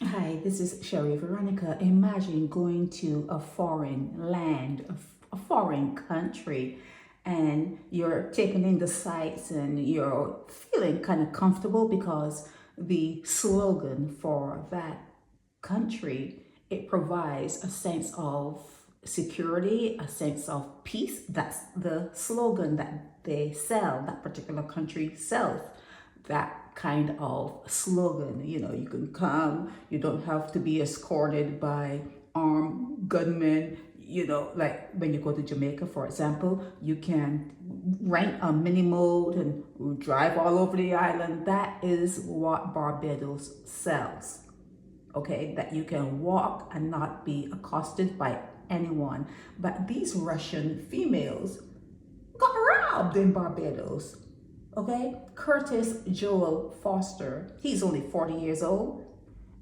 Hi, this is Sherry Veronica. Imagine going to a foreign land, a foreign country, and you're taking in the sights and you're feeling kind of comfortable because the slogan for that country, it provides a sense of security, a sense of peace. That's the slogan that they sell, that particular country sells that kind of slogan. You know, you can come, you don't have to be escorted by armed gunmen. You know, like when you go to Jamaica, for example, you can rent a mini mode and drive all over the island. That is what Barbados sells. Okay, that you can walk and not be accosted by anyone. But these Russian females got robbed in Barbados. Okay, Curtis Joel Foster, he's only 40 years old,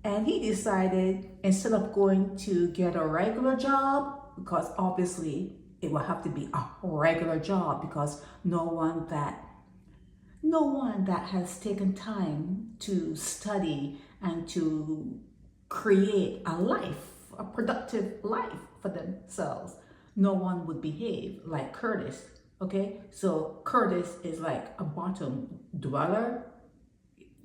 and he decided instead of going to get a regular job, because obviously it will have to be a regular job because no one that has taken time to study and to create a life, a productive life for themselves, no one would behave like Curtis. Okay, so Curtis is like a bottom dweller,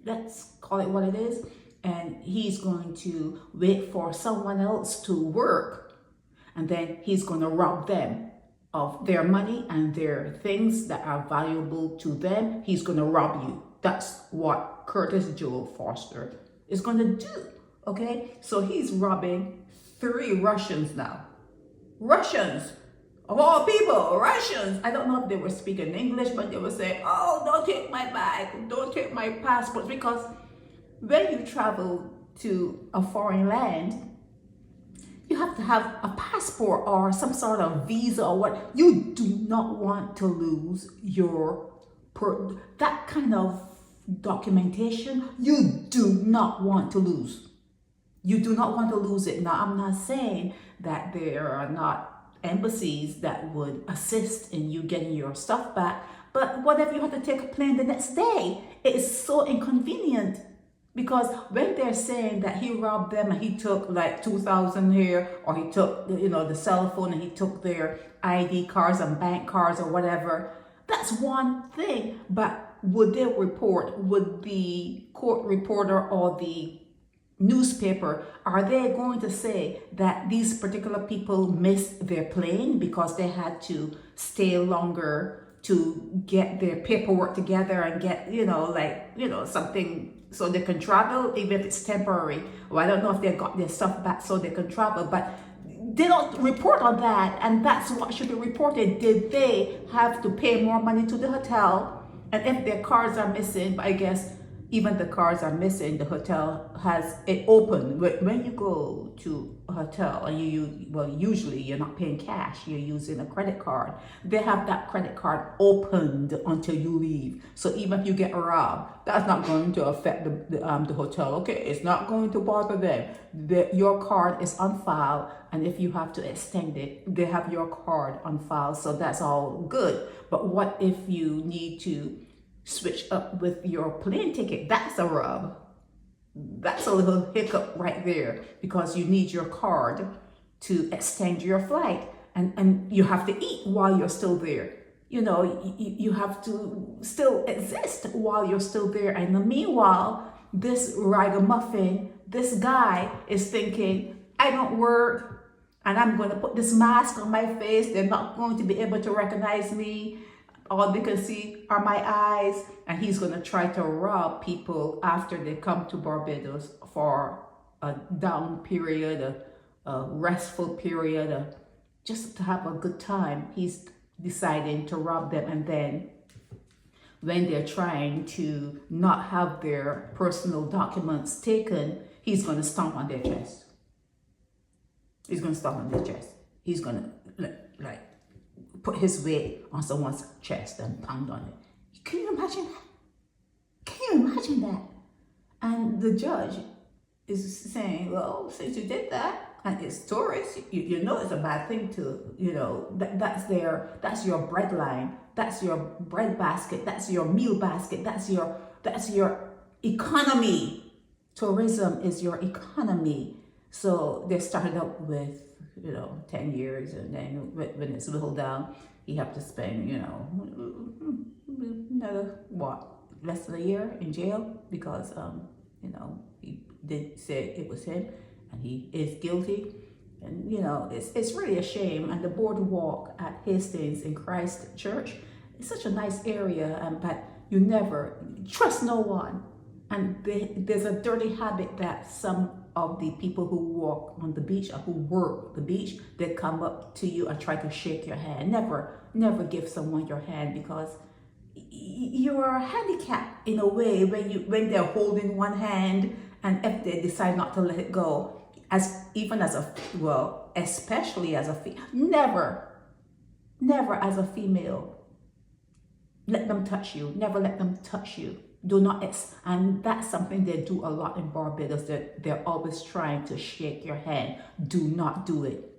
let's call it what it is, and he's going to wait for someone else to work, and then he's going to rob them of their money and their things that are valuable to them. He's going to rob you. That's what Curtis Joel Foster is going to do. Okay, so he's robbing 3 Russians now. Russians, of all people, Russians. I don't know if they were speaking English, but they were saying, oh, don't take my bag, don't take my passport. Because when you travel to a foreign land, you have to have a passport or some sort of visa or what. You do not want to lose that kind of documentation. You do not want to lose. You do not want to lose it. Now, I'm not saying that there are not embassies that would assist in you getting your stuff back, but what if you have to take a plane the next day? It is so inconvenient. Because when they're saying that he robbed them and he took like 2,000 here, or he took, the cell phone and he took their ID cards and bank cards or whatever, that's one thing. But would the court reporter or the newspaper, are they going to say that these particular people missed their plane because they had to stay longer to get their paperwork together and get, something so they can travel, even if it's temporary? Well, I don't know if they got their stuff back so they can travel, but they don't report on that, and that's what should be reported. Did they have to pay more money to the hotel? And if their cards are missing, I guess even the cards are missing, the hotel has it open. When you go to a hotel and usually you're not paying cash, you're using a credit card. They have that credit card opened until you leave. So even if you get robbed, that's not going to affect the hotel. Okay, it's not going to bother them. Your card is on file, and if you have to extend it, they have your card on file. So that's all good. But what if you need to switch up with your plane ticket? That's a rub. That's a little hiccup right there, because you need your card to extend your flight, and you have to eat while you're still there. You have to still exist while you're still there. And meanwhile, this ragamuffin, this guy is thinking, I don't work, and I'm going to put this mask on my face. They're not going to be able to recognize me. All they can see are my eyes. And he's going to try to rob people after they come to Barbados for a down period, a restful period, just to have a good time. He's deciding to rob them. And then when they're trying to not have their personal documents taken, he's going to stomp on their chest. He's going to stomp on their chest. He's going to put his weight on someone's chest and pound on it. Can you imagine that? Can you imagine that? And the judge is saying, well, since you did that, and it's tourists, you know it's a bad thing to, that's your bread line, that's your bread basket, that's your meal basket, that's your economy. tourism is your economy. So they started up with, 10 years, and then when it's whittled down, you have to spend, another, less than a year in jail because, he did say it was him and he is guilty. And, it's really a shame. And the boardwalk at Hastings in Christ Church, it's such a nice area, but you never trust no one. And there's a dirty habit that some of the people who walk on the beach or who work the beach, they come up to you and try to shake your hand. Never give someone your hand, because you are handicapped in a way when they're holding one hand, and if they decide not to let it go, especially as a female, never as a female, let them touch you. Never let them touch you. Do not, and that's something they do a lot in Barbados. They're always trying to shake your hand. Do not do it.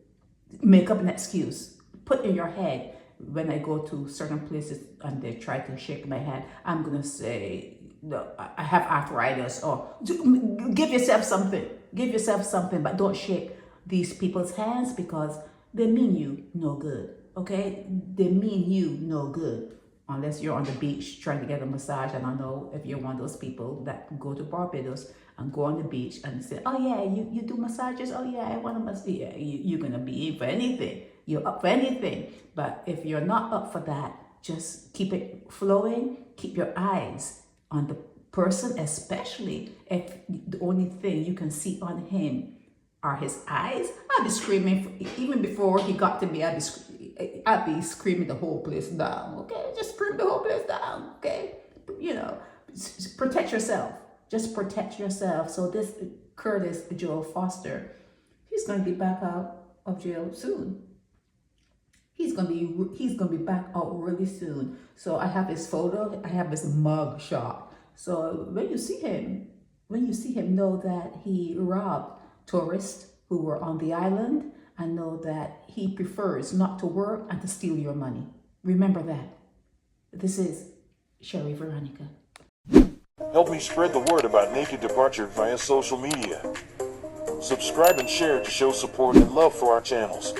Make up an excuse. Put in your head, when I go to certain places and they try to shake my hand, I'm gonna say, no, I have arthritis, or give yourself something. Give yourself something, but don't shake these people's hands, because they mean you no good. Okay, they mean you no good. Unless you're on the beach trying to get a massage. And I know if you're one of those people that go to Barbados and go on the beach and say, oh yeah, you do massages? Oh yeah, I want a massage. Yeah, you're going to be in for anything. You're up for anything. But if you're not up for that, just keep it flowing. Keep your eyes on the person, especially if the only thing you can see on him are his eyes. I'd be screaming, even before he got to me, I'd be screaming the whole place down, okay? Just scream the whole place down, okay? Protect yourself. Just protect yourself. So this Curtis Joel Foster, he's going to be back out of jail soon. He's going to be back out really soon. So I have his photo. I have his mug shot. So when you see him, know that he robbed tourists who were on the island, and know that he prefers not to work and to steal your money. Remember that. This is Sherry Veronica. Help me spread the word about Naked Departure via social media. Subscribe and share to show support and love for our channels.